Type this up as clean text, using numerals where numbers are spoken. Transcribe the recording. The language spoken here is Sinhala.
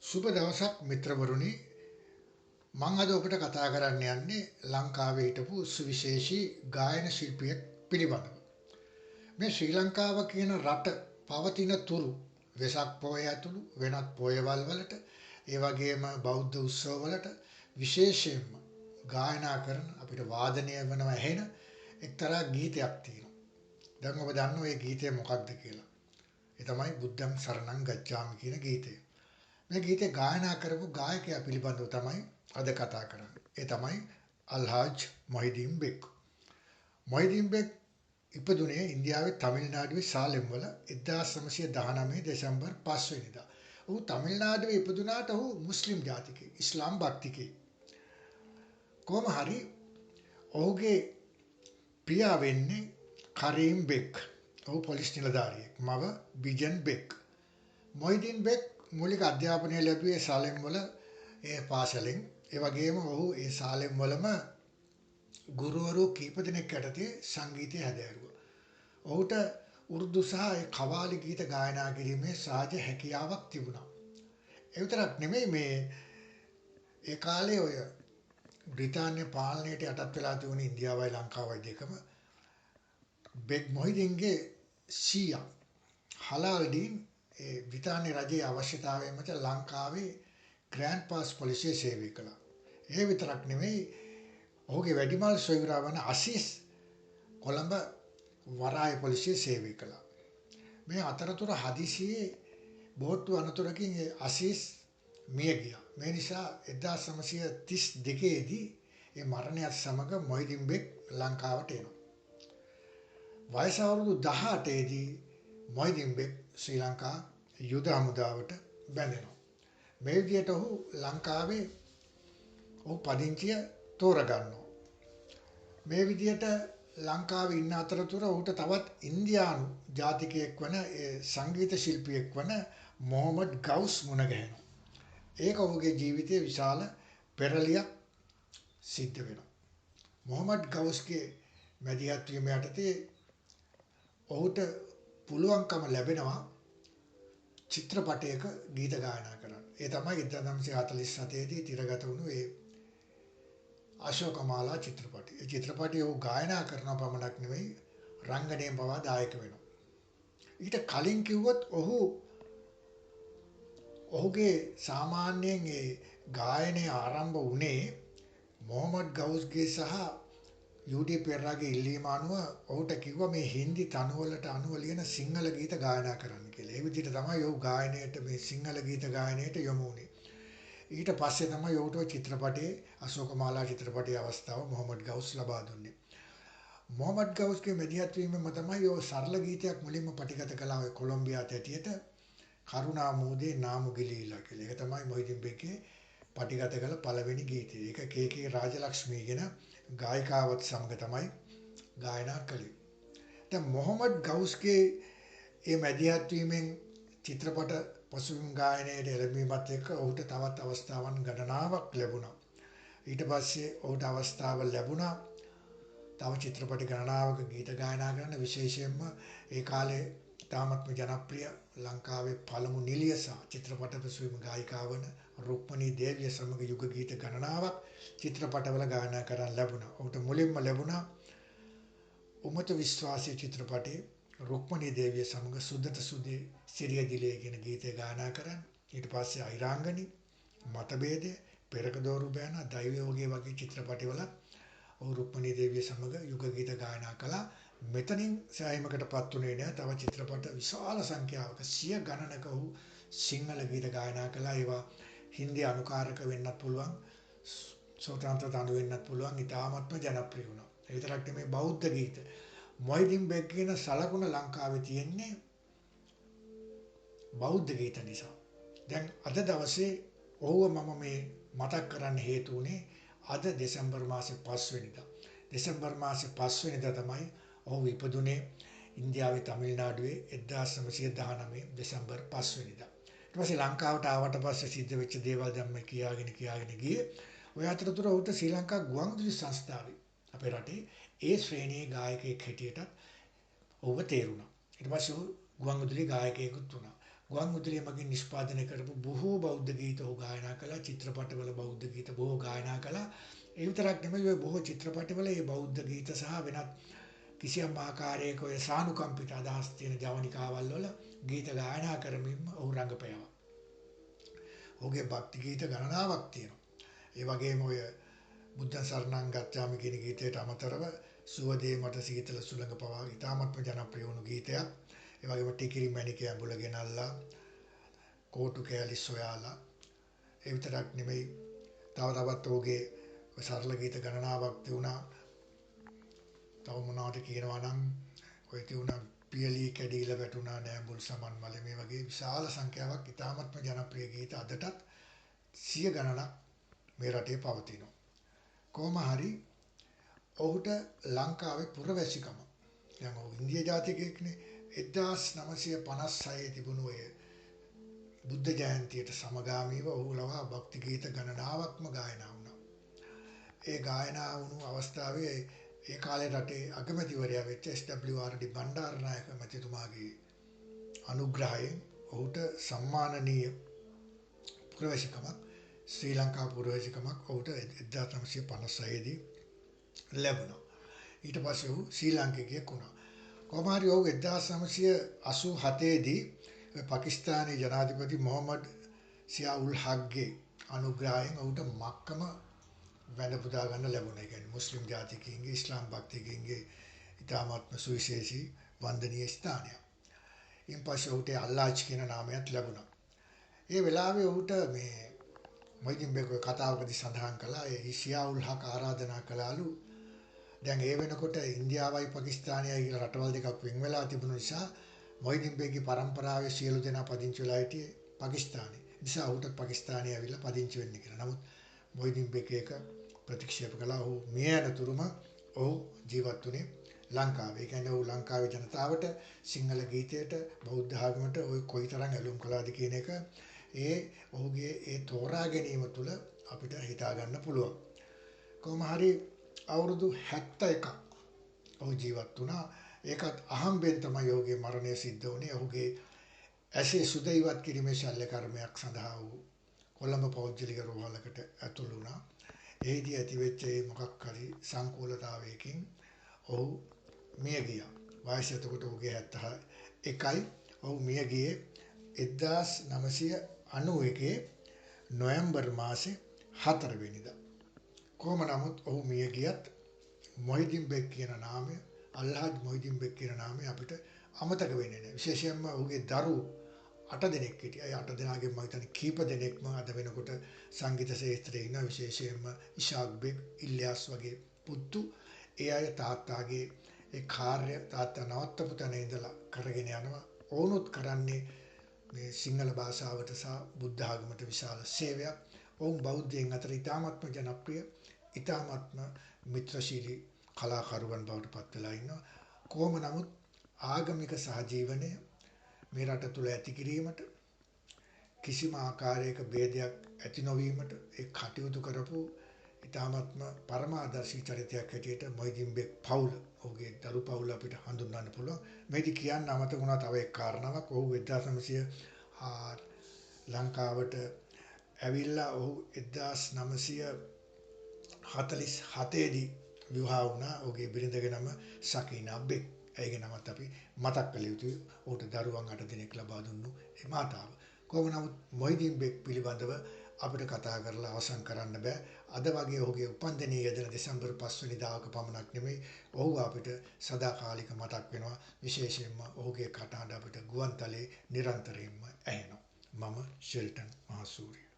සුබ දවසක් මිත්‍රවරුනි. මම අද ඔබට කතා කරන්න යන්නේ ලංකාවේ හිටපු සුවිශේෂී ගායන ශිල්පියෙක් පිළිබඳව. මේ ශ්‍රී ලංකාව කියන රට පවතින තුරු වෙසක් පොය ඇතුළු වෙනත් පොයවල් වලට ඒ වගේම බෞද්ධ උත්සව වලට විශේෂයෙන්ම ගායනා කරන අපිට වාදනය වෙනවා ඇහෙන එක්තරා ගීතයක් තියෙනවා. දැන් ඔබ දන්නවා මේ ගීතය මොකක්ද කියලා. ඒ තමයි බුද්ධං සරණං ගච්ඡාමි කියන ගීතය. මේ ගීතේ ගායනා කරපු ගායකයා පිළිබඳව තමයි අද කතා කරන්නේ. ඒ තමයි අල්හාජ් මොහිදීන් බෙක්. මොහිදීන් බෙක් ඉපදුනේ ඉන්දියාවේ තමිල්නාඩුවේ සාලෙම් වල 1919 දෙසැම්බර් 5 වෙනිදා. ඔහු තමිල්නාඩුවේ ඉපදුනාට ඔහු මුස්ලිම් ජාතිකයෙක්, ඉස්ලාම් භක්තිකයෙක්. කොහොම හරි ඔහුගේ පියා වෙන්නේ කරීම් බෙක්. ඔහු පොලිස් නිලධාරියෙක්. මව බිජන් බෙක්. මොහිදීන් බෙක් මූලික අධ්‍යාපනය ලැබුවේ සාලෙම් වල ඒ පාසලෙන්. ඒ වගේම ඔහු ඒ සාලෙම් වලම ගුරුවරු කීප දෙනෙක් යටතේ සංගීතය හැදෑරුවා. ඔහුට උර්දු සහ ඒ කවාලි ගීත ගායනා කිරීමේ සහජ හැකියාවක් තිබුණා. ඒ විතරක් නෙමෙයි මේ ඒ කාලේ ඔය බ්‍රිතාන්‍ය පාලනයට යටත් වෙලා තිබුණ ඉන්දියාවයි ලංකාවයි දෙකම බෙක් මොහිදීන්ගේ සීයා හලාල්ඩීන් ඒ බ්‍රිතාන්‍ය රජයේ අවශ්‍යතාවය මත ලංකාවේ ග්‍රෑන්ඩ් පාස් පොලිසියේ සේවය කළා. ඒ විතරක් නෙමෙයි ඔහුගේ වැඩිමල් සොයුරා වන අසීස් කොළඹ වරාය පොලිසියේ සේවය කළා. මේ අතරතුර හදිසියේ බෝට්ටු අනතුරකින් ඒ අසීස් මිය ගියා. මේ නිසා 1932 දී ඒ මරණයත් සමග මොහිදීන් බෙක් ලංකාවට එනවා. වයස අවුරුදු 18 දී මොහිදීන් බෙක් ශ්‍රී ලංකා යුද හමුදාවට බැඳෙනවා. මේ විදිහට ඔහු ලංකාවේ ඔහු පදිංචිය තෝරගන්නවා. මේ විදිහට ලංකාවේ ඉන්න අතරතුර ඔහුට තවත් ඉන්දියානු ජාතිකයෙක් වන සංගීත ශිල්පියෙක් වන මොහමඩ් ගවුස් මුණ ගැහෙනවා. ඒක ඔහුගේ ජීවිතයේ විශාල පෙරලියක් සිද්ධ වෙනවා. මොහමඩ් ගවුස්ගේ මැදිහත් වීම යටතේ ඔහුට පුළුවන්කම ලැබෙනවා චිත්‍රපටයක ගීත ගායනා කරන්න. ඒ තමයි 1947 දී තිරගත වුණු ඒ අශෝකමාලා චිත්‍රපටය. ඒ චිත්‍රපටය ඔහු ගායනා කරන පමණක් නෙවෙයි රංගනයෙන් පවා දායක වෙනවා. ඊට කලින් කිව්වොත් ඔහුගේ සාමාන්‍යයෙන් ඒ ගායනය ආරම්භ වුණේ මොහමඩ් ගවුස්ගේ සහ යූඩී පෙරේරාගේ ඉල්ලීම අනුව ඔහුට කිව්වා මේ හින්දි තනුවලට අනුව ලියන සිංහල ගීත ගායනා කරන්න කියලා. ඒ විදිහට තමයි ඔහු ගායනයට මේ සිංහල ගීත ගායනයට යොමු වුණේ. ඊට පස්සේ තමයි ඔහුට චිත්‍රපටයේ අශෝකමාලා චිත්‍රපටයේ අවස්ථාව මොහමඩ් ගවුස් ලබා දුන්නේ. මොහමඩ් ගවුස්ගේ මැදිහත් වීමම තමයි ඔය සරල ගීතයක් මුලින්ම පටිගත කළා ඔය කොලොම්බියා තැටියට කරුණා මූදේ නාමු ගිලීලා කියලා. ඒක තමයි මොහිදීන් බෙක්ගේ පටිගත කළ පළවෙනි ගීතය. ඒක කේ.කේ. රාජලක්ෂ්මී කියන ගායිකාවත් සමග තමයි ගායනා කළේ. දැන් මොහමඩ් ගවුස්ගේ මේ මැදිහත් වීමෙන් චිත්‍රපට පසුබිම් ගායනයේ එළඹීමත් එක්ක ඔහුට තවත් අවස්ථාවන් ගණනාවක් ලැබුණා. ඊට පස්සේ ඔහුට අවස්ථාව ලැබුණා තව චිත්‍රපට ගණනාවක ගීත ගායනා කරන, විශේෂයෙන්ම ඒ කාලේ තාමත්ම ජනප්‍රිය ලංකාවේ පළමු නිලිය සහ චිත්‍රපට පසුබිම් ගායිකාව වන රුක්මනී දේවිය සමග යුග ගීත ගණනාවක් චිත්‍රපටවල ගායනා කරන්න ලැබුණා. ඔහුට මුලින්ම ලැබුණා උමතු විශ්වාසී චිත්‍රපටයේ රුක්මනී දේවිය සමග සුදත සුදේ සිරිය දිලේ කියන ගීතය ගායනා කරන්න. ඊට පස්සේ අයිරාංගනි, මතභේදය, පෙරක දෝරු බෑන, දෛවයෝගය වගේ චිත්‍රපටවල ඔහු රුක්මනී දේවිය සමග යුග ගීත ගායනා කළා. මෙතනින් සෑහීමකටපත් උනේ නෑ. තව චිත්‍රපට විශාල සංඛ්‍යාවක 100 ගණනක ඔහු සිංහල ගීත ගායනා කළා. ඒවා හින්දි අනුකාරක වෙන්නත් පුළුවන්, ස්වතන්ත්‍ර තනු වෙන්නත් පුළුවන්. ඉතාමත්ම ජනප්‍රිය වුණා. ඒ විතරක් නෙමෙයි බෞද්ධ ගීත. මොහිදීන් බෙක් කියන සලකුණ ලංකාවේ තියෙන්නේ බෞද්ධ ගීත නිසා. දැන් අද දවසේ ඔහුව මම මේ මතක් කරන්න හේතු වුණේ අද දෙසැම්බර් මාසේ 5 වෙනිදා. දෙසැම්බර් මාසේ 5 වෙනිදා තමයි ඔහු ඉපදුනේ ඉන්දියාවේ තමිල්නාඩුවේ 1919 දෙසැම්බර් 5 වෙනිදා. ඊට පස්සේ ලංකාවට ආවට පස්සේ සිද්ධ වෙච්ච දේවල් දැන් මේ කියාගෙන ගියේ. ඔය අතරතුර ඔහුට ශ්‍රී ලංකා ගුවන්විදුලි සංස්ථාවේ අපේ රටේ ඒ ශ්‍රේණියේ ගායකයෙක් හැටියට ඔහුව තේරුණා. ඊට පස්සේ ඔහු ගුවන්විදුලි ගායකයෙකුත් වුණා. ගුවන් විදුලිය මගින් නිෂ්පාදනය කරපු බොහෝ බෞද්ධ ගීත ඔහු ගායනා කළා. චිත්‍රපටවල බෞද්ධ ගීත බොහෝ ගායනා කළා. ඒ විතරක් නෙමෙයි ඔය බොහෝ චිත්‍රපටවල මේ බෞද්ධ ගීත සහ වෙනත් කිසියම් ආකාරයක ඔය සානුකම්පිත අදහස් තියෙන ජවනිකාවල් වල ගීත ගායනා කරමින්ම ඔහු රඟපෑවා. ඔහුගේ භක්ති ගීත ගණනාවක් තියෙනවා. ඒ වගේම ඔය බුද්ධ සරණං ගච්ඡාමි කියන ගීතයට අමතරව සුවදේ මට සීතල සුළඟ පවා ඉතාමත්ම ජනප්‍රිය වුණු ගීතයක්. ඒ වගේම ටිකිරි මැණිකේ ඇඹුල ගෙනල්ලා කෝටු කෑලි සොයාලා ඒ විතරක් නෙමෙයි තවත් ඔහුගේ සරල ගීත ගණනාවක් තියුණා. තව මොනවද කියනවා නම් ඔය තියුණා පියලී කැඩීලා වැටුණා නෑඹුල් සමන් මල මේ වගේ විශාල සංඛ්‍යාවක් ඉතාමත්ම ජනප්‍රිය ගීත අදටත් සිය ගණනක් මේ රටේ පවතිනවා. කොහොම හරි ඔහුට ලංකාවේ පුරවැසිකම දැන් ඔහු ඉන්දියා ජාතිකයෙක්නේ 1956 තිබුණු ඔය බුද්ධ ජයන්තියට සමගාමීව ඔහු ලවා භක්ති ගීත ගණනාවක්ම ගායනා වුණා. ඒ ගායනා වුණු අවස්ථාවේ ඒ කාලේ රටේ අගමැතිවරයා වෙච්ච SWR බණ්ඩාරනායක මැතිතුමාගේ අනුග්‍රහයෙන් ඔහුට සම්මානනීය පුරවැසිකමක් ශ්‍රී ලංකා පුරවැසිකමක් ඔහුට 1956 දී ලැබුණා. ඊට පස්සේ ඔහු ශ්‍රී ලාංකිකයෙක් වුණා. කොහොම හරි ඔහු 1987 දී පාකිස්තානයේ ජනාධිපති මොහමඩ් සියාඋල් හක්ගේ අනුග්‍රහයෙන් ඔහුට මක්කම වැඳ පුදා ගන්න ලැබුණා. ඒ කියන්නේ මුස්ලිම් ජාතිකයින්ගේ ඉස්ලාම් භක්තිකයින්ගේ ඉතාමත්ම සුවිශේෂී වන්දනීය ස්ථානයක්. ඉන් පස්සේ ඔහුට අල්ලාජ් කියන නාමයත් ලැබුණා. ඒ වෙලාවේ ඔහුට මේ මොහිදින් බේග කතාවකදී සඳහන් කළා ඒ සියාඋල් හක් ආරාධනා කළාලු. දැන් ඒ වෙනකොට ඉන්දියාවයි පාකිස්තානයයි කියලා රටවල් දෙකක් වෙන් වෙලා තිබුණු නිසා මොහිදින් බේගගේ පරම්පරාවේ සියලු දෙනා පදිංචි වෙලා හිටියේ පාකිස්තානයේ. නිසා ඔහුට පාකිස්තානයේ ඇවිල්ලා පදිංචි වෙන්න කියලා. නමුත් මොහිදින් බේග එක ප්‍රතික්ෂේප කළා. ඔහු මිය යනතුරුම ඔහු ජීවත් වුණේ ලංකාවේ. ඒ කියන්නේ ඔහු ලංකාවේ ජනතාවට සිංහල ගීතයට බෞද්ධ ආගමට ඔය කොයිතරම් ඇලුම් කළාද කියන එක ඔහුගේ ඒ තෝරා ගැනීම තුළ අපිට හිතා ගන්න පුළුවන්. කොහොම හරි අවුරුදු 71ක් ඔහු ජීවත් වුණා. ඒකත් අහම්බෙන් තමයි ඔහුගේ මරණය සිද්ධ වුණේ. ඔහුගේ ඇසේ සුද ඉවත් කිරීමේ ශල්‍ය කර්මයක් සඳහා ඔහු කොළඹ පෞද්ගලික රෝහලකට ඇතුළු වුණා. එහිදී ඇතිවෙච්ච මොකක් හරි සංකූලතාවයකින් ඔහු මිය ගියා. වයස එතකොට ඔහුගේ 71යි. ඔහු මිය ගියේ 1991 නොවැම්බර් මාසේ 4 වෙනිදා. කොහොම නමුත් ඔහු මිය ගියත් මොහිදින් බෙග් කියන නාමය අල්හාජ් මොහිදින් බෙග් කියන නාමය අපිට අමතක වෙන්නේ නැහැ. විශේෂයෙන්ම ඔහුගේ දරුවෝ 8 දෙනෙක් හිටියා. ඒ 8 දෙනාගෙන් මම හිතන්නේ කීප දෙනෙක්ම අද වෙනකොට සංගීත ක්ෂේත්‍රයේ ඉන්න විශේෂයෙන්ම ඉෂාක් බෙග්, ඉල්යාස් වගේ පුතු ඒ අය තාත්තාගේ ඒ කාර්ය තාත්තා නවත්තපු තැන ඉඳලා කරගෙන යනවා. ඕනොත් කරන්නේ මේ සිංහල භාෂාවට සහ බුද්ධ ආගමට විශාල සේවයක්. ඔවුන් බෞද්ධයන් අතර ඉතාමත්ම ජනප්‍රිය, ඉතාමත්ම මිත්‍රශීලී කලාකරුවන් බවට පත් වෙලා ඉන්නවා. කොහොම නමුත් ආගමික සහජීවනය මේ රට තුළ ඇති කිරීමට කිසිම ආකාරයක ભેදයක් ඇති නොවීමට ඒ කටයුතු කරපු ඉතාමත්ම පරමාදර්ශී චරිතයක් හැටියට මොහිදින් බෙග් පවුල, ඔහුගේ දරු පවුල අපිට හඳුන්වන්න පුළුවන්. මේදී කියන්න අමතක වුණා තව එක් කාරණාවක්. ඔහු 1900 ලංකාවට ඇවිල්ලා ඔහු 1947 දී විවාහ වුණා. ඔහුගේ බිරිඳගේ නම සකීනා බෙග්. ඇයගේ නමත් අපි මතක් කළ යුතුයි. ඔහුට දරුවන් 8 දෙනෙක් ලබා දුන්නු ඒ මාතාව. කොහොම නමුත් මොහිදින් බෙග් පිළිබඳව අපිට කතා කරලා අවසන් කරන්න බෑ. අද වගේ ඔහුගේ උපන්දිනයේ යෙදෙන දෙසැම්බර් 5 වෙනිදාක පමණක් නෙමෙයි ඔහු අපිට සදාකාලික මතක් වෙනවා. විශේෂයෙන්ම ඔහුගේ කටහඬ අපිට ගුවන්තලයේ නිරන්තරයෙන්ම ඇහෙනවා. මම ෂෙල්ටන් මහසූරිය.